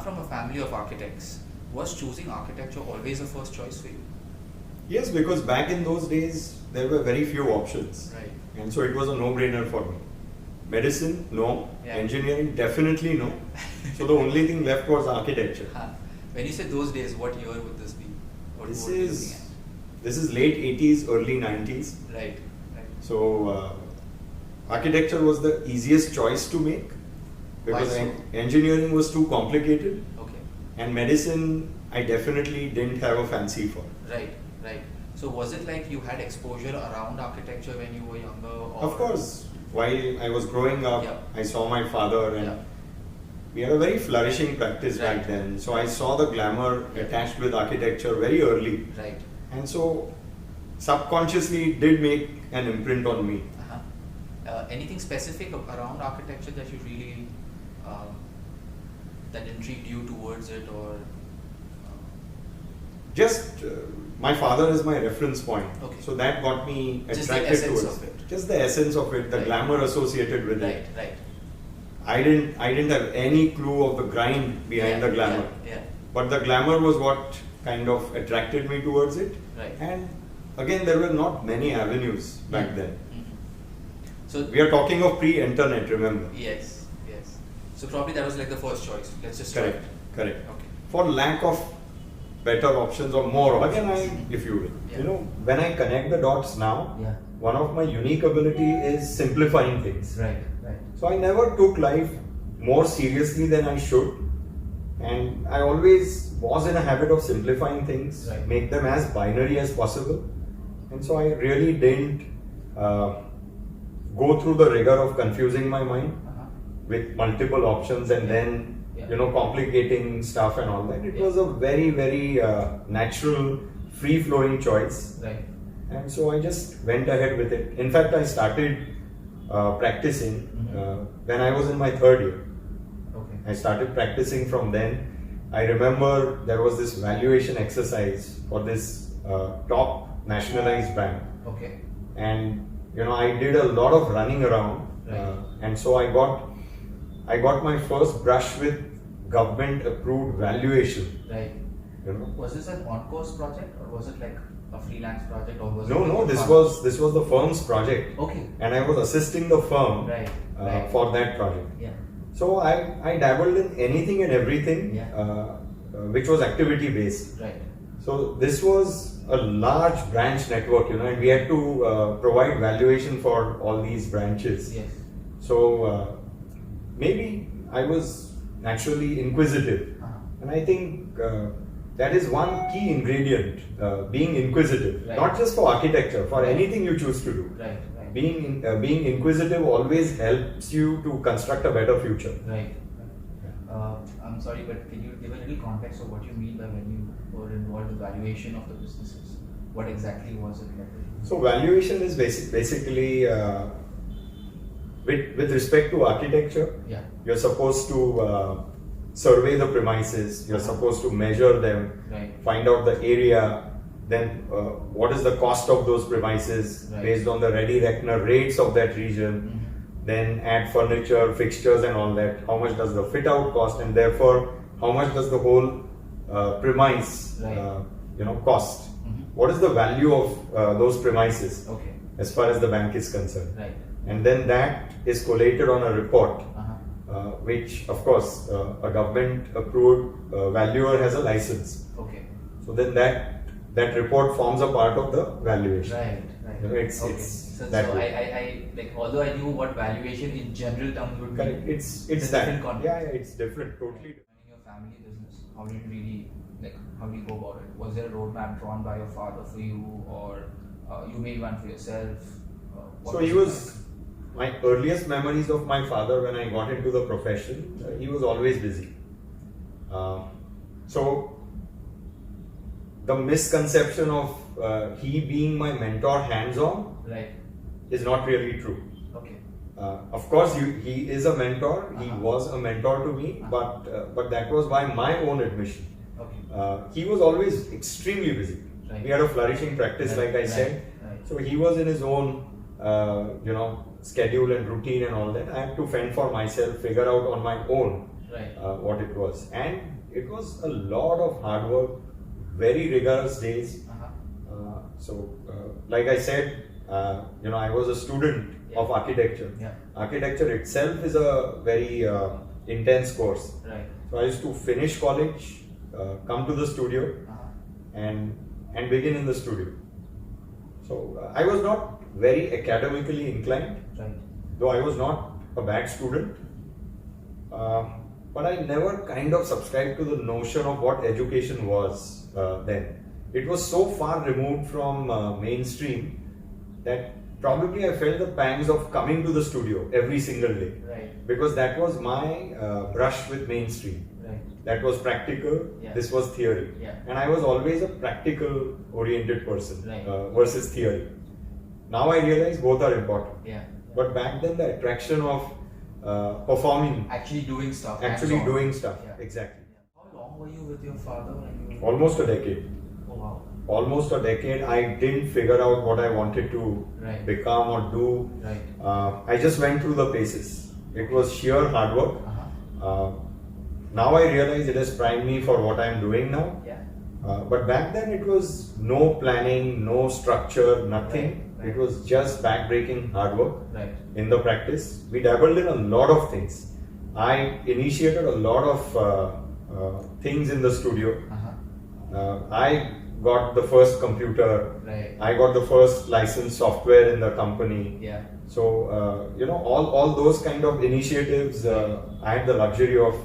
from a family of architects, was choosing architecture always a first choice for you? Yes, because back in those days there were very few options, Right. and so it was a no-brainer for me. Medicine, no. Yeah. Engineering, definitely no. So the only thing left was architecture. When you say those days, what year would this be? What This what are you is looking this is late 80s, early 90s. at? Right. So architecture was the easiest choice to make because Why so? engineering was too complicated, Okay. and medicine I definitely didn't have a fancy for. Right. So was it like you had exposure around architecture when you were younger? Or? Of course, while I was growing up, Yeah. I saw my father, and Yeah. we had a very flourishing practice Right. back then. So I saw the glamour attached with architecture very early, Right. and so subconsciously it did make an imprint on me. Anything specific around architecture that you really that intrigued you towards it, or? Just my father is my reference point, Okay. so that got me Just the attracted essence towards of it. Just the essence of it, the Right. glamour associated with it. Right. I didn't have any clue of the grind behind the glamour, Yeah. but the glamour was what kind of attracted me towards it. Right. And again, there were not many avenues back Mhm. then. So We are talking of pre-internet, remember? yes. So probably that was like the first choice. Let's just try Correct, it. correct. Okay. For lack of better options or more options, if you will. Yeah. You know, when I connect the dots now, Yeah. one of my unique ability is simplifying things. Right. So I never took life more seriously than I should, and I always was in a habit of simplifying things, Right. make them as binary as possible, and so I really didn't go through the rigor of confusing my mind with multiple options and then complicating stuff and all that. It was a very natural, free-flowing choice, Right. and so I just went ahead with it. In fact, I started practicing when I was in my third year. Okay. I started practicing from then. I remember there was this valuation exercise for this top nationalized bank, Okay. and I did a lot of running around, Right. and so I got my first brush with government approved valuation. Right. You know. Was this an on-course project, or was it like a freelance project, or was it? No, like a this firm? was the firm's project, Okay. and I was assisting the firm Right. for that project. Yeah. So I dabbled in anything and everything, which was activity based. Right. So this was a large branch network, and we had to provide valuation for all these branches. Yes. So maybe I was naturally inquisitive, and I think that is one key ingredient, being inquisitive. Right. Not just for architecture, for anything you choose to do. Right. Being inquisitive always helps you to construct a better future. Right. I'm sorry, but can you give a little context of what you mean by when you were involved in valuation of the businesses? What exactly was it like? So valuation is basically with respect to architecture. Yeah. You're supposed to survey the premises. You're supposed to measure them, Right. find out the area. Then what is the cost of those premises Right. based on the ready-reckoner rates of that region. Then add furniture, fixtures, and all that. How much does the fit out cost, and therefore how much does the whole premise Right. cost? What is the value of those premises Okay. as far as the bank is concerned? Right. And then that is collated on a report, which of course a government approved valuer has a license. Okay. So then that report forms a part of the valuation. Right. It's So that way. I like, although I knew what valuation in general terms would be, Correct. It's a that. different context. Yeah, it's different, totally. Running your family business, how did you really how do you go about it? Was there a roadmap drawn by your father for you, or you made one for yourself? So he was my earliest memories of my father when I got into the profession. He was always busy. So the misconception of he being my mentor hands-on Right. is not really true. Okay. Of course, he is a mentor. He was a mentor to me, but that was by my own admission. Okay. He was always extremely busy. Right. We had a flourishing practice, like I said. Right. So he was in his own, schedule and routine and all that. I had to fend for myself, figure out on my own Right. what it was. And it was a lot of hard work, very rigorous days. Like I said, I was a student of architecture. Architecture itself is a very intense course. Right. So I used to finish college, come to the studio, and begin in the studio. So I was not very academically inclined, Right. though I was not a bad student. But I never kind of subscribed to the notion of what education was then. It was so far removed from mainstream that probably I felt the pangs of coming to the studio every single day. Right. Because that was my brush with mainstream. Right. That was practical, Yeah. this was theory. Yeah. And I was always a practical oriented person Right. Versus theory. Now I realize both are important. Yeah. But back then the attraction of performing, Actually doing stuff. actually hands-on. doing stuff, Yeah. exactly. How long were you with your father when you? Almost a decade. Oh wow. Almost a decade. I didn't figure out what I wanted to Right. become or do. Right. I just went through the paces. It was sheer hard work. Uh-huh. Now I realize it has primed me for what I'm doing now. Yeah. But back then it was no planning, no structure, nothing. Right. It was just backbreaking hard work Right. in the practice. We dabbled in a lot of things. I initiated a lot of things in the studio. Uh-huh. I got the first computer. Right. I got the first licensed software in the company. Yeah. So all those kind of initiatives, I had the luxury of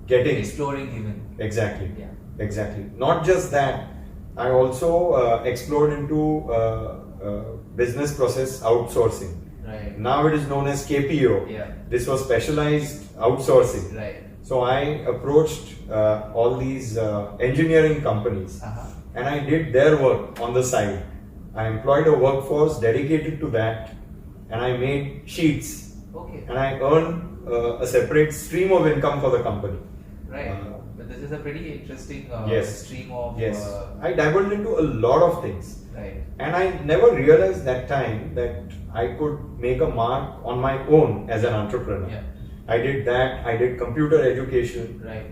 getting. Exploring even. Exactly. Yeah. Exactly. Not just that, I also explored into business process outsourcing. Right. Now it is known as KPO. Yeah. This was specialized outsourcing. Right. So I approached all these engineering companies, Uh-huh. and I did their work on the side. I employed a workforce dedicated to that, and I made sheets, Okay. and I earned a separate stream of income for the company. Right. Uh, But this is a pretty interesting Yes. stream of. Yes, I dabbled into a lot of things, Right. and I never realized that time that I could make a mark on my own as an entrepreneur. Yeah. I did that. I did computer education. Right.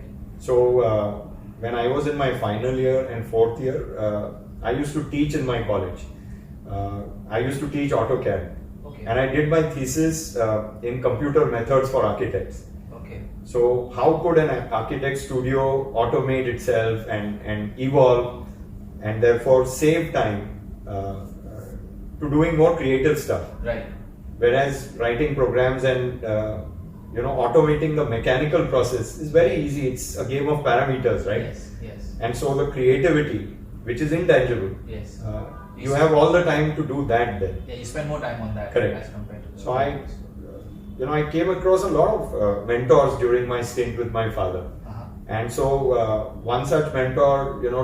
So when I was in my final year and fourth year, I used to teach in my college. I used to teach AutoCAD, Okay. and I did my thesis in computer methods for architects. Okay. So how could an architect studio automate itself and evolve, and therefore save time to doing more creative stuff? Right. Whereas writing programs and automating the mechanical process is very easy. It's a game of parameters, right? Yes. Yes. And so the creativity, which is intangible, Yes. you have all the time to do that then. Yeah, you spend more time on that. Correct. As compared to. So I came across a lot of mentors during my stint with my father. Uh-huh. And so one such mentor,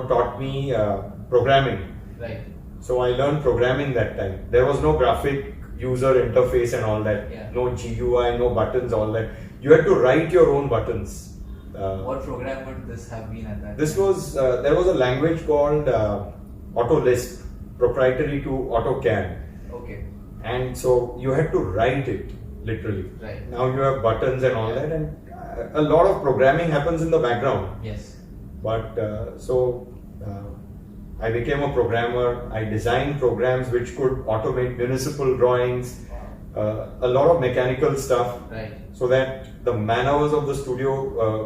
taught me programming. Right. So I learned programming that time. There was no graphic user interface and all that. Yeah. No GUI, no buttons, all that. You had to write your own buttons. What program would this have been at that? This time? was there was a language called AutoLisp, proprietary to AutoCAD, Okay. and so you had to write it literally. Right. Now you have buttons and all Yeah. that, and a lot of programming happens in the background. Yes. But I became a programmer. I designed programs which could automate municipal drawings, a lot of mechanical stuff, Right. so that the man hours of the studio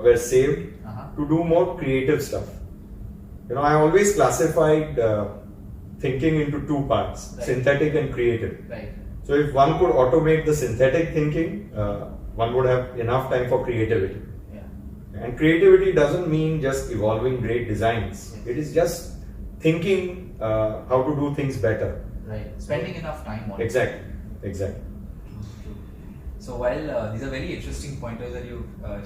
were saved Uh-huh. to do more creative stuff. I always classified thinking into two parts, Right. synthetic and creative. Right. So if one could automate the synthetic thinking, one would have enough time for creativity. Yeah. And creativity doesn't mean just evolving great designs. Yes. It is just thinking how to do things better. Right. Spending enough time on it. Exactly. Exactly. True. So while these are very interesting pointers that you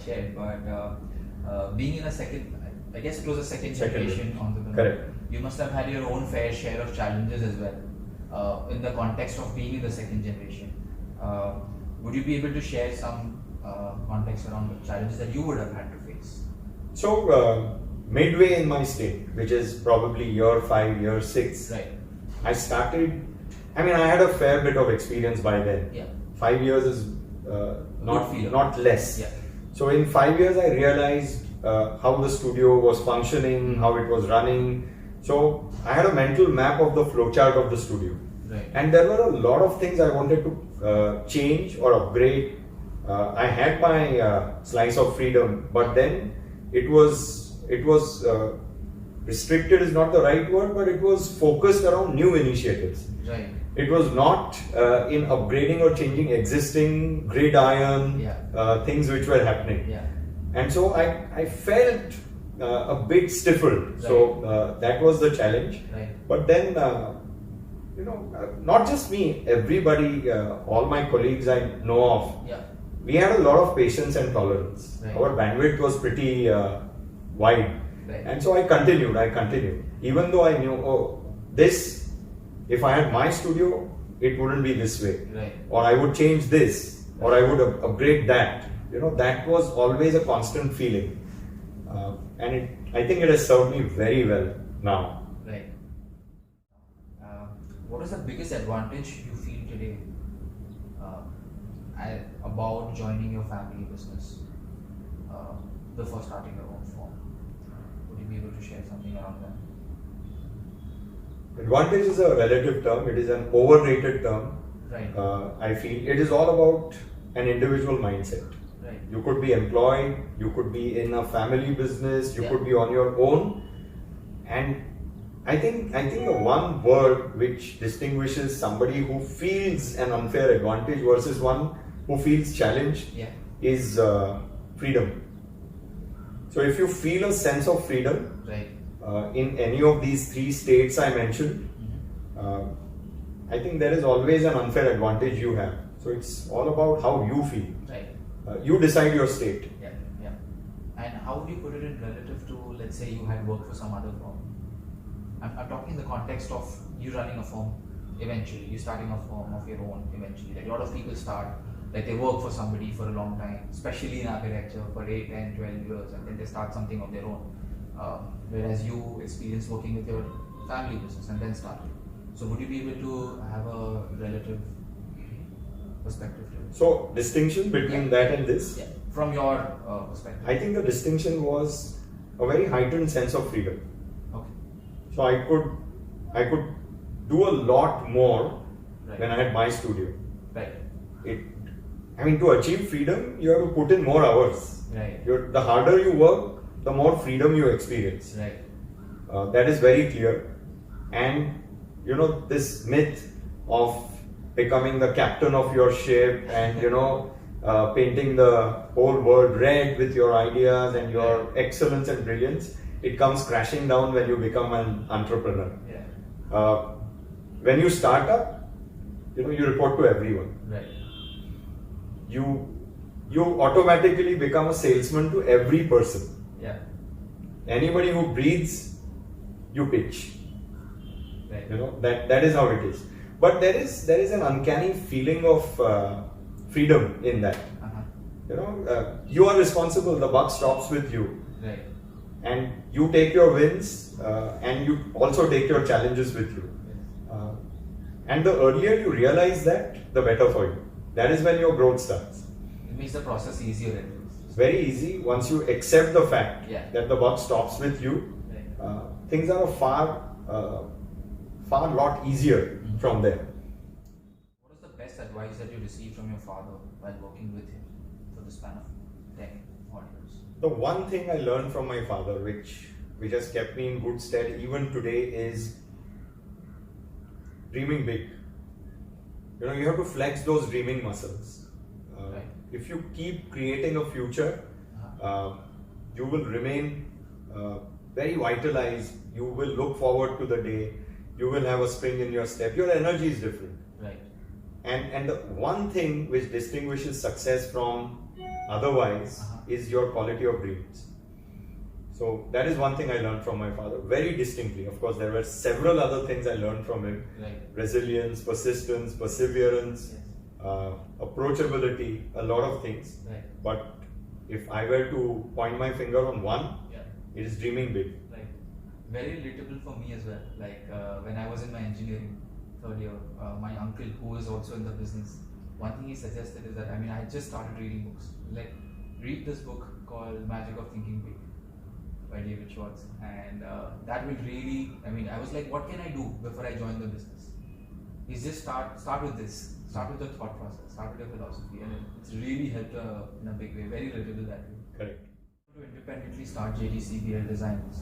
shared, but being in a second, I guess it was a second generation entrepreneur. Correct. You must have had your own fair share of challenges as well in the context of being in the second generation. Would you be able to share some context around the challenges that you would have had to face? So midway in my stint, which is probably year 5, year 6, Right. I started. I mean, I had a fair bit of experience by then. Yeah. 5 years is Good feeling. not less. Yeah. So in 5 years, I realized how the studio was functioning, how it was running. So I had a mental map of the flowchart of the studio. Right. And there were a lot of things I wanted to change or upgrade. I had my slice of freedom, but then it was restricted is not the right word, but it was focused around new initiatives. Right. It was not in upgrading or changing existing gridiron things which were happening. Yeah. And so I felt a bit stifled. Right. So that was the challenge. Right. But then, not just me, everybody, all my colleagues I know of, Yeah. we had a lot of patience and tolerance. Right. Our bandwidth was pretty wide. Right. And so I continued. Even though I knew, this, if I had my studio, it wouldn't be this way. Right. Or I would change this, or I would upgrade that. That was always a constant feeling. And I think it has served me very well now. Right. What is the biggest advantage you feel today about joining your family business before starting your own firm? Would you be able to share something around that? Advantage is a relative term. It is an overrated term. Right. I feel it is all about an individual mindset. Right. You could be employed, you could be in a family business, you Yeah. could be on your own. And I think the one word which distinguishes somebody who feels an unfair advantage versus one who feels challenged Yeah. is freedom. So if you feel a sense of freedom Right. in any of these three states I mentioned, I think there is always an unfair advantage you have. So it's all about how you feel. Right. You decide your state. Yeah. Yeah. And how would you put it in relative to, let's say, you had worked for some other firm? I'm talking in the context of you running a firm eventually, you starting a firm of your own eventually. Like a lot of people start, like they work for somebody for a long time, especially in architecture for 8, 10, 12 years, and then they start something of their own. Whereas you experience working with your family business and then started. So would you be able to have a relative perspective to it? So distinction between that and this, Yeah, from your perspective. I think the distinction was a very heightened sense of freedom. Okay. So I could do a lot more Right. when I had my studio. Right. To achieve freedom, you have to put in more hours. Right. The harder you work, the more freedom you experience. Right. That is very clear. And this myth of becoming the captain of your ship and painting the whole world red with your ideas and your excellence and brilliance, it comes crashing down when you become an entrepreneur. Yeah. When you start up, you report to everyone. Right. You automatically become a salesman to every person. Yeah. Anybody who breathes, you pitch. Right. That is how it is. But there is an uncanny feeling of freedom in that. Uh-huh. You are responsible. The buck stops with you, Right. and you take your wins, and you also take your challenges with you. Yes. And the earlier you realize that, the better for you. That is when your growth starts. It makes the process easier at least. It's very easy once you accept the fact Yeah. that the buck stops with you. Right. Things are a far lot easier from there. What was the best advice that you received from your father while working with him for the span of 10 odd years? The one thing I learned from my father, which has kept me in good stead even today, is dreaming big. You have to flex those dreaming muscles. Right. If you keep creating a future, you will remain very vitalized. You will look forward to the day. You will have a spring in your step. Your energy is different. Right. And the one thing which distinguishes success from otherwise is your quality of dreams. So that is one thing I learned from my father very distinctly. Of course, there were several other things I learned from him. Right. Resilience, persistence, perseverance, Yes. approachability, a lot of things. Right. But if I were to point my finger on one, Yeah. it is dreaming big. Right. Very relatable for me as well. Like when I was in my engineering third year, my uncle, who is also in the business, one thing he suggested is that I had just started reading books. Like, read this book called Magic of Thinking Big. by David Schwartz, and that will really. I mean, I was like, what can I do before I join the business? Is just start with this. Start with the thought process. Start with your philosophy, and it's really helped in a big way. Very relatable that way. Correct. To independently start JDCPL Designs,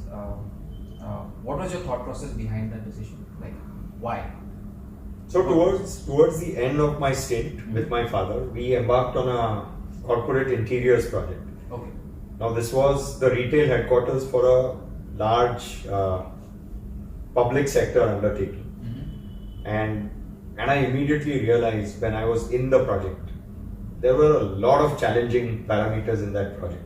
what was your thought process behind that decision? Like, why? So towards the end of my stint with my father, we embarked on a corporate interiors project. Okay. Now this was the retail headquarters for a large public sector undertaking, and I immediately realized when I was in the project, there were a lot of challenging parameters in that project.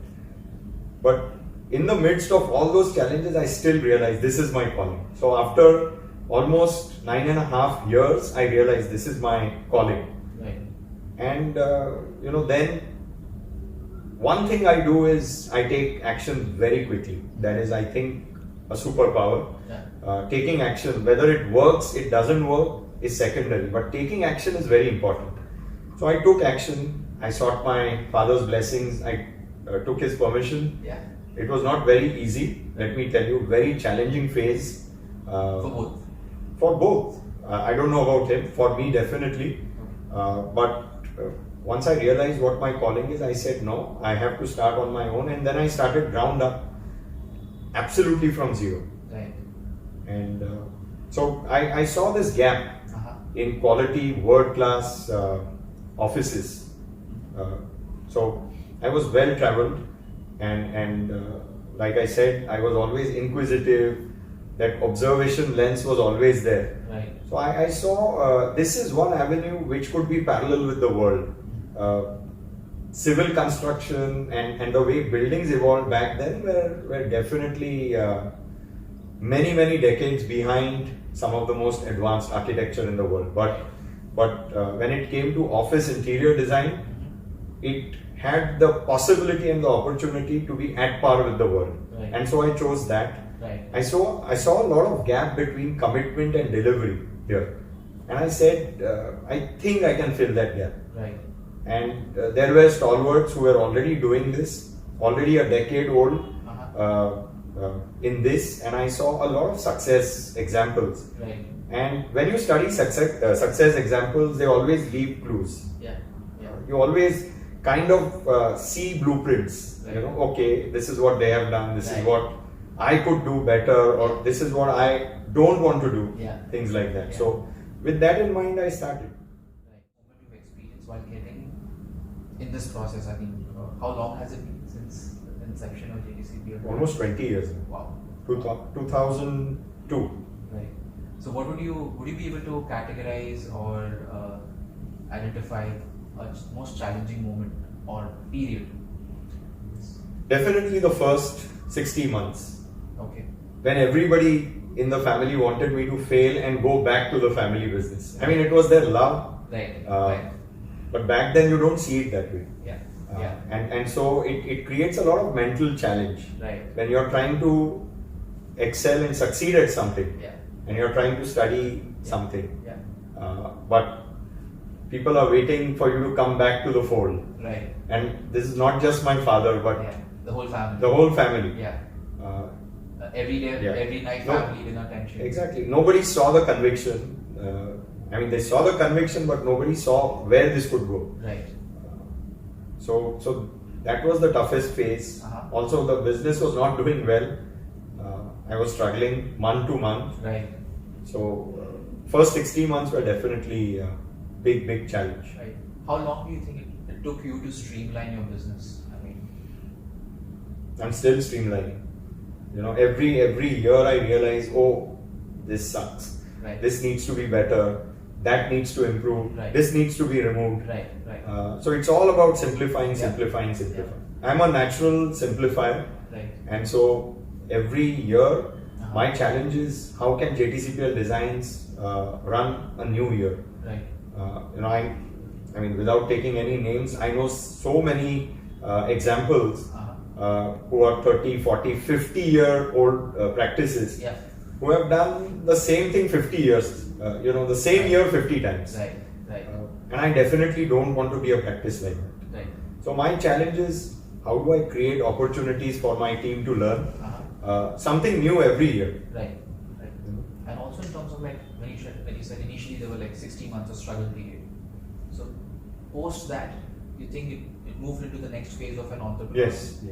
But in the midst of all those challenges, I still realized this is my calling. So after almost 9.5 years, I realized this is my calling. Right. And then one thing I do is I take action very quickly. That is, I think, a superpower. Yeah. Taking action, whether it works, it doesn't work, is secondary. But taking action is very important. So I took action. I sought my father's blessings. I took his permission. Yeah. It was not very easy, let me tell you. Very challenging phase. For both. For both. I don't know about him. For me, definitely. But once I realized what my calling is, I said no, I have to start on my own, and then I started ground up, absolutely from zero. Right. And so I saw this gap Uh-huh. in quality, world-class offices. So I was well traveled, and like I said, I was always inquisitive. That observation lens was always there. Right. So I saw this is one avenue which could be parallel with the world. Civil construction and the way buildings evolved back then were definitely many decades behind some of the most advanced architecture in the world. But when it came to office interior design, it had the possibility and the opportunity to be at par with the world. Right. And so I chose that. Right. I saw a lot of gap between commitment and delivery here, and I said, I think I can fill that gap. Right. And there were stalwarts who were already doing this, already a decade old in this, and I saw a lot of success examples. Right. And when you study success examples, they always leave clues. Yeah. Yeah. You always kind of see blueprints. Right. You know, okay, this is what they have done. This Right. is what I could do better, or this is what I don't want to do. Yeah. Things like that. Yeah. So, with that in mind, I started. Right. Moment of experience while getting in this process. I mean, how long has it been since the inception of JDCPL? Almost 20 years. Wow. 2002. Right. So, what would you be able to categorize or identify a most challenging moment or period? Definitely the first 60 months. Okay. When everybody in the family wanted me to fail and go back to the family business. I mean, it was their love. Right. Right. But back then you don't see it that way. Yeah. And so it creates a lot of mental challenge. Right. When you're trying to excel and succeed at something, Yeah. and you're trying to study something, Yeah. but people are waiting for you to come back to the fold. Right. And this is not just my father, but Yeah. The whole family. the whole family. Yeah. Uh, Every day, Yeah. every night, No. family dinner tension. Exactly. Nobody saw the conviction. I mean, they saw the conviction, but nobody saw where this could go. Right. So that was the toughest phase. Uh-huh. Also, the business was not doing well. I was struggling month to month. Right. So first 60 months were definitely a big challenge. Right. How long do you think it took you to streamline your business? I mean, I'm still streamlining. You know, every year I realize, oh, this sucks. Right. This needs to be better. That needs to improve. Right. This needs to be removed. Right. Right. So it's all about simplifying. Yeah. I'm a natural simplifier, Right. and so every year my Uh-huh. challenge is how can JTCPL Designs run a new year. Right. I mean, without taking any names, I know so many examples who are 30, 40, 50-year-old practices Yeah. who have done the same thing 50 years, the same year 50 times. Right. Right. And I definitely don't want to be a practice like that. Right. So my challenge is how do I create opportunities for my team to learn, Uh-huh. something new every year. Right. Right. You know? And also in terms of like when you said initially there were like 60 months of struggle period. So post that, you think it moved into the next phase of an entrepreneur? Yes,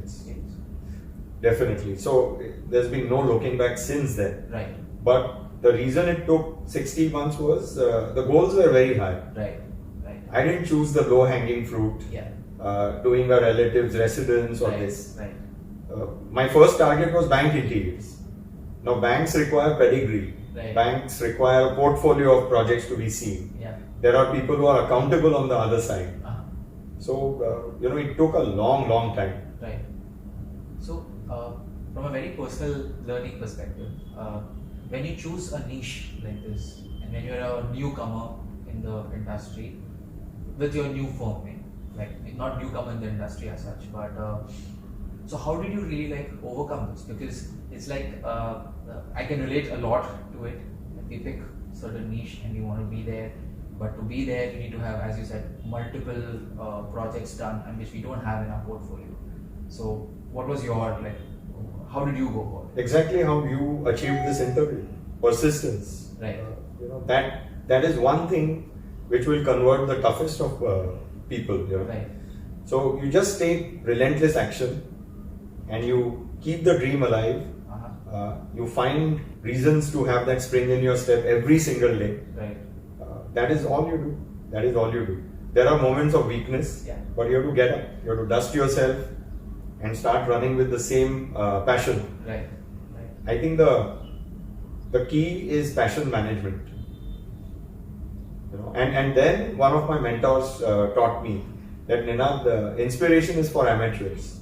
definitely. So there's been no looking back since then. Right. But the reason it took 60 months was the goals were very high. Right. Right. I didn't choose the low hanging fruit, Yeah. doing a relative's residence or Right. this. Right. My first target was bank interiors. Now banks require pedigree. Right. Banks require a portfolio of projects to be seen. Yeah. There are people who are accountable on the other side. Uh-huh. So, it took a long time. Right. So, from a very personal learning perspective, when you choose a niche like this, and when you're a newcomer in the industry with your new firm, like not newcomer in the industry as such, but so how did you really like overcome this? Because it's like I can relate a lot to it. Like we pick certain niche and we want to be there, but to be there you need to have, as you said, multiple projects done, and which we don't have in our portfolio. So what was your like? How did you go about it? Exactly how you achieved this interview. Persistence. Right. That is one thing which will convert the toughest of people. Right. So you just take relentless action, and you keep the dream alive. Uh-huh. You find reasons to have that spring in your step every single day. Right. That is all you do. That is all you do. There are moments of weakness, Yeah. but you have to get up. You have to dust yourself and start running with the same passion. Right. Right. I think the key is passion management. And then one of my mentors taught me that Ninad, the inspiration is for amateurs.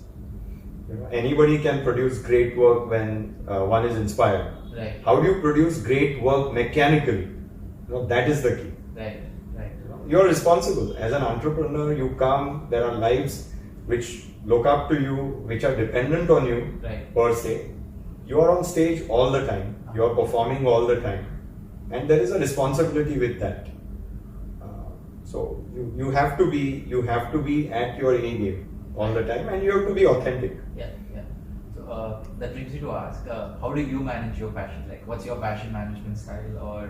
Anybody can produce great work when one is inspired. Right. How do you produce great work mechanically? That is the key. Right. Right. You're responsible. As an entrepreneur, you come, there are lives which look up to you, which are dependent on you, Right. per se. You are on stage all the time, you are performing all the time, and there is a responsibility with that. So you have to be at your A game all the time, and you have to be authentic. Yeah. Yeah. So that brings me to ask, how do you manage your passion? Like, what's your passion management style, or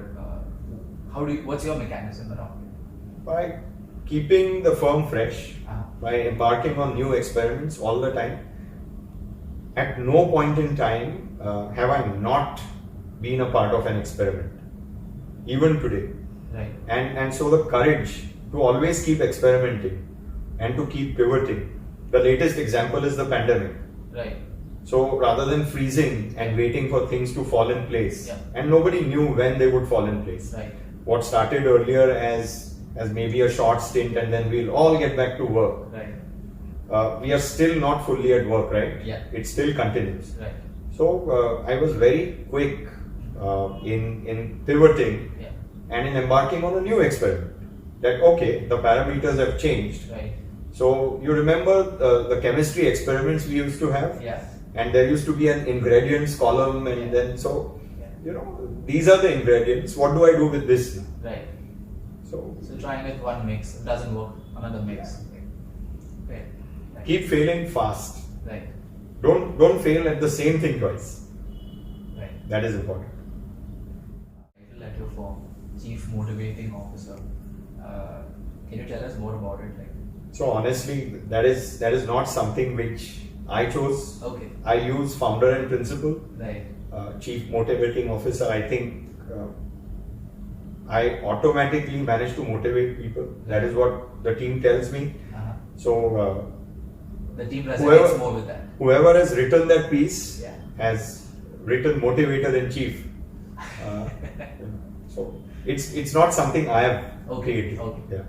what's your mechanism around it? By keeping the firm fresh, Uh-huh. by embarking on new experiments all the time. At no point in time have I not been a part of an experiment, even today. Right. And so the courage to always keep experimenting and to keep pivoting. The latest example is the pandemic. Right. So rather than freezing and waiting for things to fall in place, Yeah. and nobody knew when they would fall in place. Right. What started earlier as maybe a short stint and then we'll all get back to work. Right. We are still not fully at work, right? Yeah. It still continues. Right. So I was very quick in pivoting Yeah. and in embarking on a new experiment. That okay, the parameters have changed. Right. So you remember the chemistry experiments we used to have, Yeah. and there used to be an ingredients column, and Yeah. then so Yeah. these are the ingredients. What do I do with this? Right. So So trying with one mix, it doesn't work. Another mix. Right. Right. keep failing fast. Right. Don't fail at the same thing twice. Right. That is important. Title at your firm, Chief Motivating Officer. Can you tell us more about it? Like. So honestly, that is not something which I chose. Okay. I use founder and principal. Right. Chief Motivating Officer. I think I automatically manage to motivate people. That is what the team tells me. Uh-huh. So The team resonates whoever- more with that. whoever has written that piece Yeah. has written motivator in chief. So it's not something I have Okay. created. Okay. Yeah.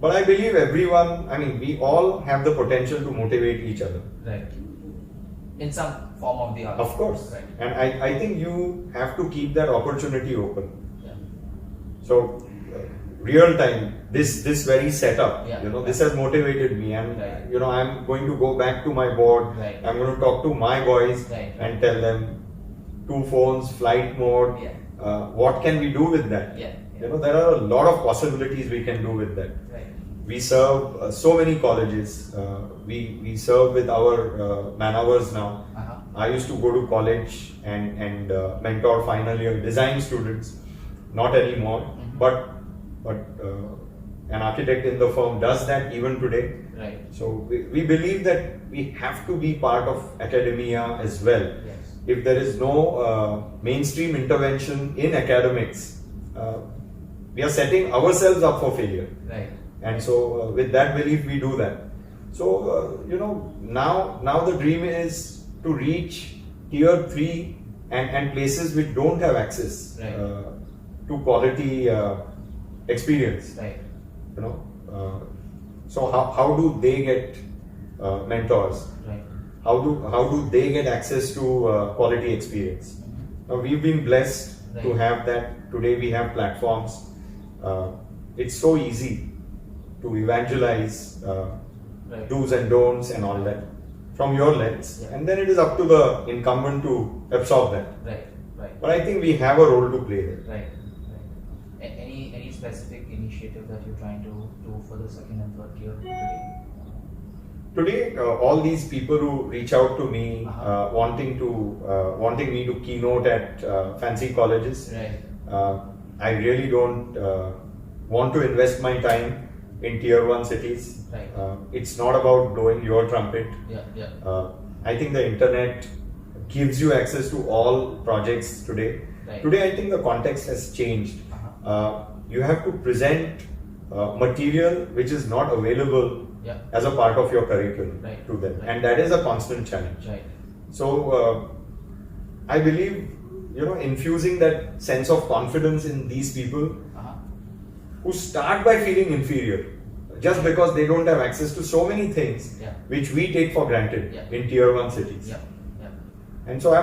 But I believe everyone, we all have the potential to motivate each other. Right. In some form of the other. Of course. Right. And I think you have to keep that opportunity open. Yeah. So, real time, this very setup, Yeah. this has motivated me. And, Right. I'm going to go back to my board. Right. I'm going to talk to my boys Right. and tell them 2 phones, flight mode. Yeah. What can we do with that? Yeah. Yeah. There are a lot of possibilities we can do with that. Right. we serve so many colleges. We serve with our man hours now. Uh-huh. I used to go to college and mentor final year design students. Not anymore, Mhm. but an architect in the firm does that even today. Right. So we believe that we have to be part of academia as well. Yes. If there is no mainstream intervention in academics, we are setting ourselves up for failure. Right. And so with that belief we do that. So now the dream is to reach tier 3 and places which don't have access Right. to quality experience. Right. So how do they get mentors? Right. How do they get access to quality experience? Mhm. Now we've been blessed to Right. have that. Today we have platforms. It's so easy to evangelize Right. do's and don'ts and all that from your lens, Yeah. and then it is up to the incumbent to absorb that. Right. Right. But I think we have a role to play there. Right. Right. Any specific initiative that you're trying to do for the second and third tier today? Today, all these people who reach out to me, Uh-huh. wanting me to keynote at fancy colleges, Right. I really don't want to invest my time in tier 1 cities. Right. It's not about blowing your trumpet. Yeah. Yeah. I think the internet gives you access to all projects today. Right. Today, I think the context has changed. Uh-huh. You have to present material which is not available Yeah. as a part of your curriculum Right. to them, Right. and that is a constant challenge. Right. So I believe infusing that sense of confidence in these people Uh-huh. who start by feeling inferior just because they don't have access to so many things Yeah. which we take for granted Yeah. in tier 1 cities. Yeah. Yeah. And so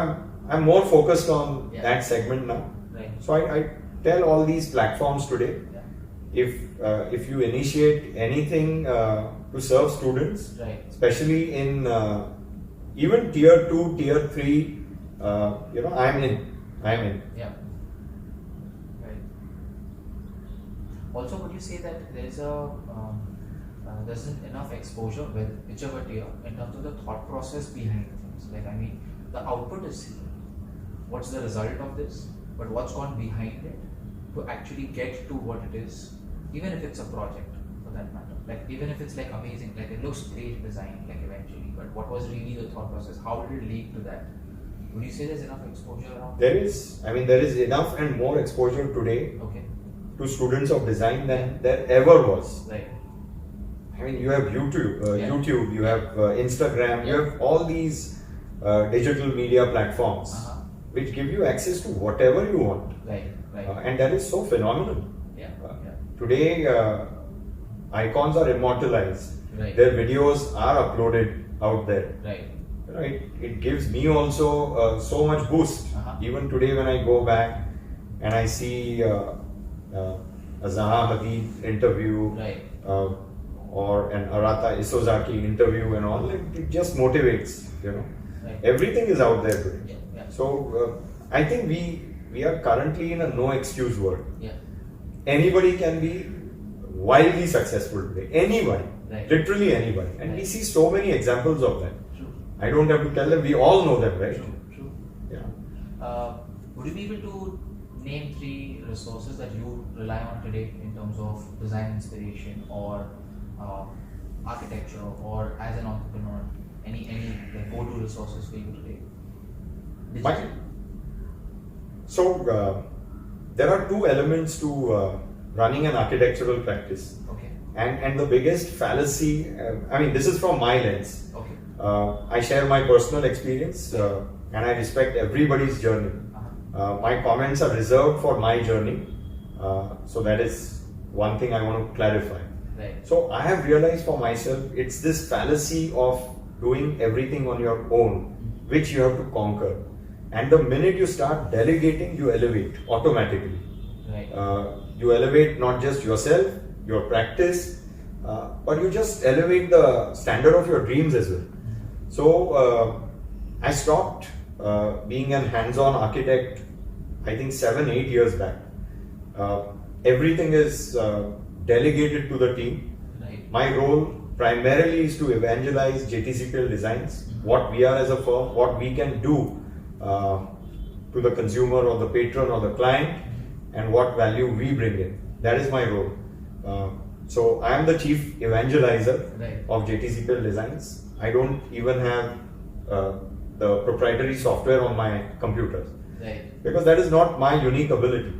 I'm more focused on Yeah. that segment now. Right. So I tell all these platforms today, Yeah. if you initiate anything to serve students, Right. especially in even tier 2, tier 3, I'm in. Yeah. Right. Also, would you say that there's isn't enough exposure with whichever tier in terms of the thought process behind the things? Like, I mean, the output is here. What's the result of this? But what's gone behind it to actually get to what it is, even if it's a project for that matter. Like, even if it's like amazing, like it looks great design, like eventually, but what was really the thought process? How did it lead to that? Would you say there's enough exposure around? There is enough and more exposure today Okay. to students of design than there ever was. Right. I mean, you have YouTube, Yeah. you have Instagram, you Yeah. have all these digital media platforms Uh-huh. which give you access to whatever you want, Right. Right. and that is so phenomenal. Yeah. Yeah. Today, icons are immortalized. Right. Their videos are uploaded out there. Right. It gives me also so much boost. Uh-huh. Even today, when I go back and I see a Zaha Hadid interview, Right. or an Arata Isozaki interview and all, it just motivates. Right. Everything is out there today. Yeah. Yeah. So I think we are currently in a no excuse world. Yeah. Anybody can be wildly successful today. Anybody, Right. literally anybody, and we Right. see so many examples of that. True. I don't have to tell them. We all know them, right? True. True. Yeah. Would you be able to name 3 resources that you rely on today in terms of design inspiration or architecture, or as an entrepreneur, any like go-to resources for you today? Digital. So there are 2 elements to running an architectural practice, Okay. and the biggest fallacy. This is from my lens. Okay. I share my personal experience, and I respect everybody's journey. Uh-huh. My comments are reserved for my journey, so that is one thing I want to clarify. Right. So I have realized for myself, it's this fallacy of doing everything on your own, which you have to conquer. And the minute you start delegating, you elevate automatically. Right. You elevate not just yourself, your practice, but you just elevate the standard of your dreams as well. So I stopped being an hands-on architect, I think 7-8 years back. Everything is delegated to the team. Right. My role primarily is to evangelize JTCPL Designs, what we are as a firm, what we can do to the consumer or the patron or the client, and what value we bring in. That is my role. So I am the chief evangelizer of JTCPL Designs. I don't even have the proprietary software on my computer. Because that is not my unique ability.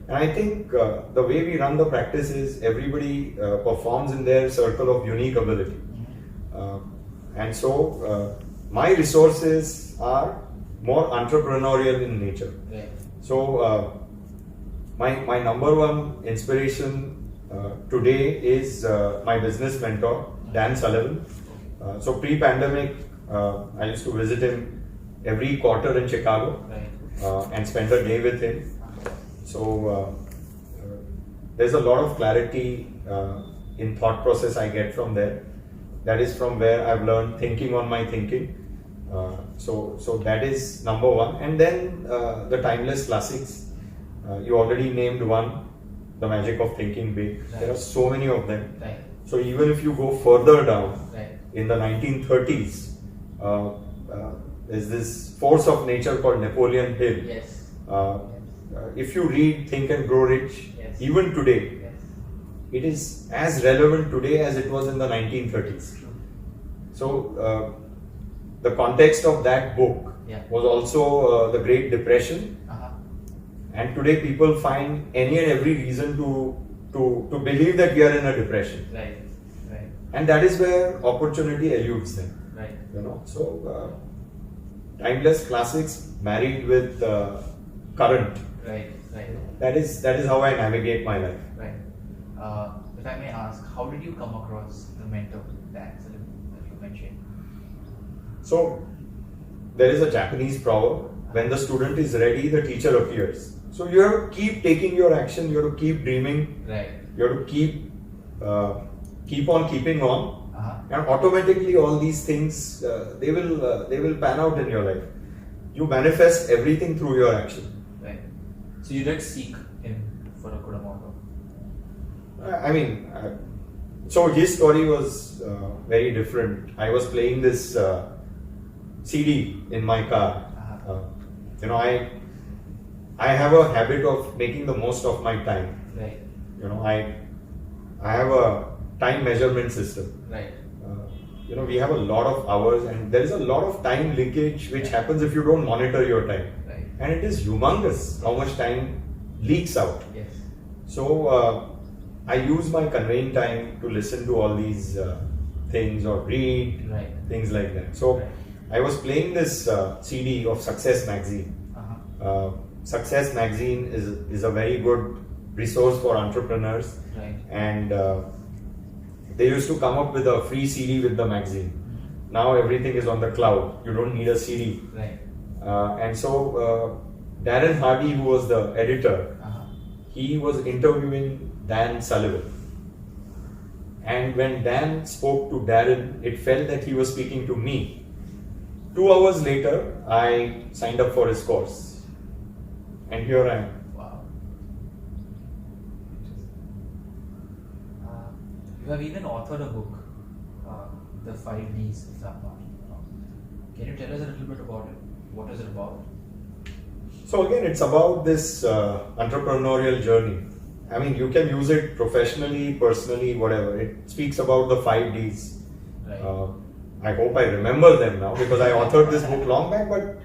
And I think the way we run the practice is everybody performs in their circle of unique ability. And so my resources are more entrepreneurial in nature. So my number one inspiration today is my business mentor, Dan Sullivan. So pre-pandemic, I used to visit him every quarter in Chicago. And spend a day with him. So there's a lot of clarity in thought process I get from there. That is from where I've learned thinking on my thinking. So that is number one. And then the timeless classics. You already named one, The Magic of Thinking Big. There are so many of them. So even if you go further down, in the 1930s, there's this force of nature called Napoleon Hill. If you read Think and Grow Rich, even today, it is as relevant today as it was in the 1930s. So the context of that book was also the Great Depression. And today people find any and every reason to believe that we are in a depression. And that is where opportunity eludes them. You know, so timeless classics married with current. That is how I navigate my life. If I may ask, how did you come across the mentor Dan Sullivan that you mentioned? So there is a Japanese proverb: when the student is ready, the teacher appears. So you have to keep taking your action. You have to keep dreaming. You have to keep on keeping on. And automatically all these things they will pan out in your life. You manifest everything through your action. So you did seek him for a good amount of. I mean, so his story was very different. I was playing this CD in my car. You know, I have a habit of making the most of my time. You know, I have a time measurement system. You know, we have a lot of hours, and there is a lot of time leakage which happens if you don't monitor your time. And it is humongous how much time leaks out. So I use my conveying time to listen to all these things or read things like that. So I was playing this CD of Success Magazine. Success Magazine is a very good resource for entrepreneurs, and they used to come up with a free CD with the magazine. Now everything is on the cloud. You don't need a CD. And so Darren Hardy, who was the editor, he was interviewing Dan Sullivan. And when Dan spoke to Darren, it felt that he was speaking to me. 2 hours later, I signed up for his course. And here I am. You have even authored a book, The 5 Ds, if I'm not wrong. Can you tell us a little bit about it? What is it about? So again, it's about this entrepreneurial journey. I mean, you can use it professionally, personally, whatever. It speaks about the 5 Ds. I hope I remember them now because I authored this book long back, but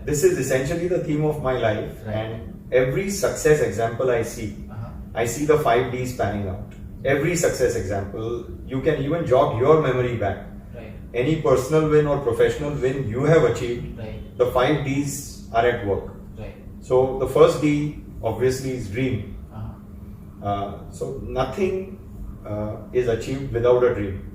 this is essentially the theme of my life. And every success example I see the 5 Ds panning out. Every success example, you can even jog your memory back. Any personal win or professional win you have achieved, the 5 Ds are at work. So the first D obviously is dream. So nothing is achieved without a dream.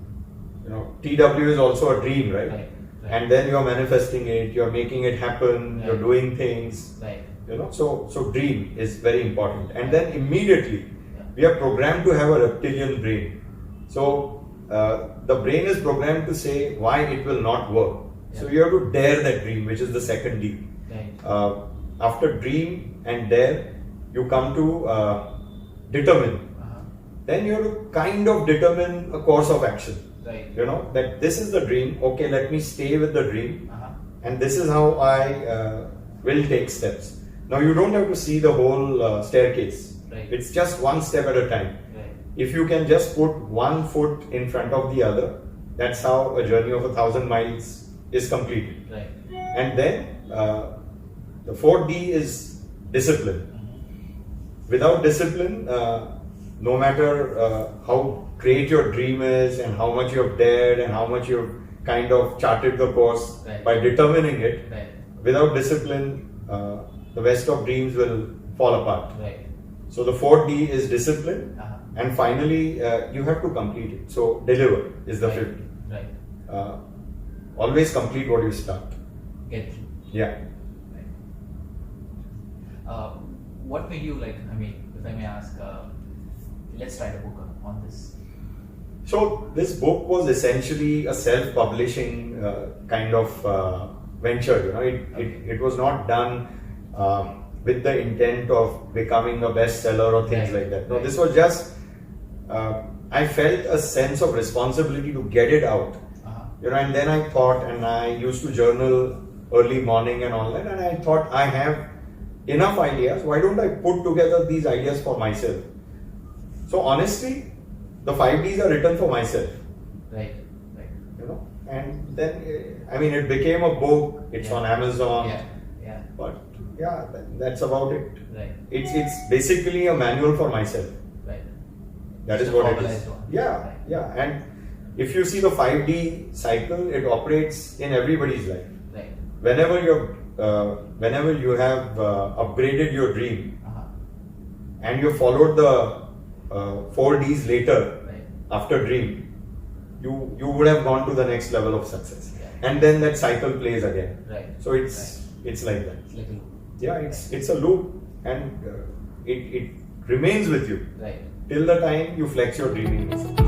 You know, TW is also a dream, right? And then you're manifesting it, you're making it happen, you're doing things. You know, so dream is very important. And then immediately we are programmed to have a reptilian brain. So the brain is programmed to say why it will not work. So you have to dare that dream, which is the second D. After dream and dare, you come to determine. then you have to kind of determine a course of action. Right. You know, that this is the dream, okay, let me stay with the dream, Uh-huh. and this is how I will take steps. Now, you don't have to see the whole staircase. Right. It's just one step at a time. Right. If you can just put one foot in front of the other, that's how a journey of 1,000 miles is completed. Right. And then the fourth D is discipline. Without discipline, no matter how great your dream is and how much you have dared and how much you've kind of charted the course Right. by determining it, Right. without discipline, the best of dreams will fall apart. Right. So the fourth D is discipline, Uh-huh. and finally you have to complete it. So deliver is the Right. fifth. Right. Always complete what you start. Get through. Yeah. Right. What made you like? I mean, if I may ask, let's write a book on this. So this book was essentially a self-publishing kind of venture. You know, it was not done with the intent of becoming a bestseller or things Right. like that. No, Right. this was just I felt a sense of responsibility to get it out. Uh-huh. You know, and then I thought, and I used to journal early morning and all that, and I thought I have enough ideas. Why don't I put together these ideas for myself? So honestly, the 5 Ds are written for myself. Right. Right. You know, and then I mean, it became a book. It's Yeah. on Amazon. Yeah. Yeah. But yeah, that's about it. Right. It's basically a manual for myself. Right. That It's is a what it formalized is. one. Yeah, Right. yeah. And if you see the 5D cycle, it operates in everybody's life. Right. Whenever you have upgraded your dream Uh-huh. and you followed the 4 Ds later Right. after dream, you would have gone to the next level of success. Yeah. And then that cycle plays again. Right. So it's like that. It's like a loop. Yeah, it's a loop, and it remains with you Right. till the time you flex your dreaming muscle.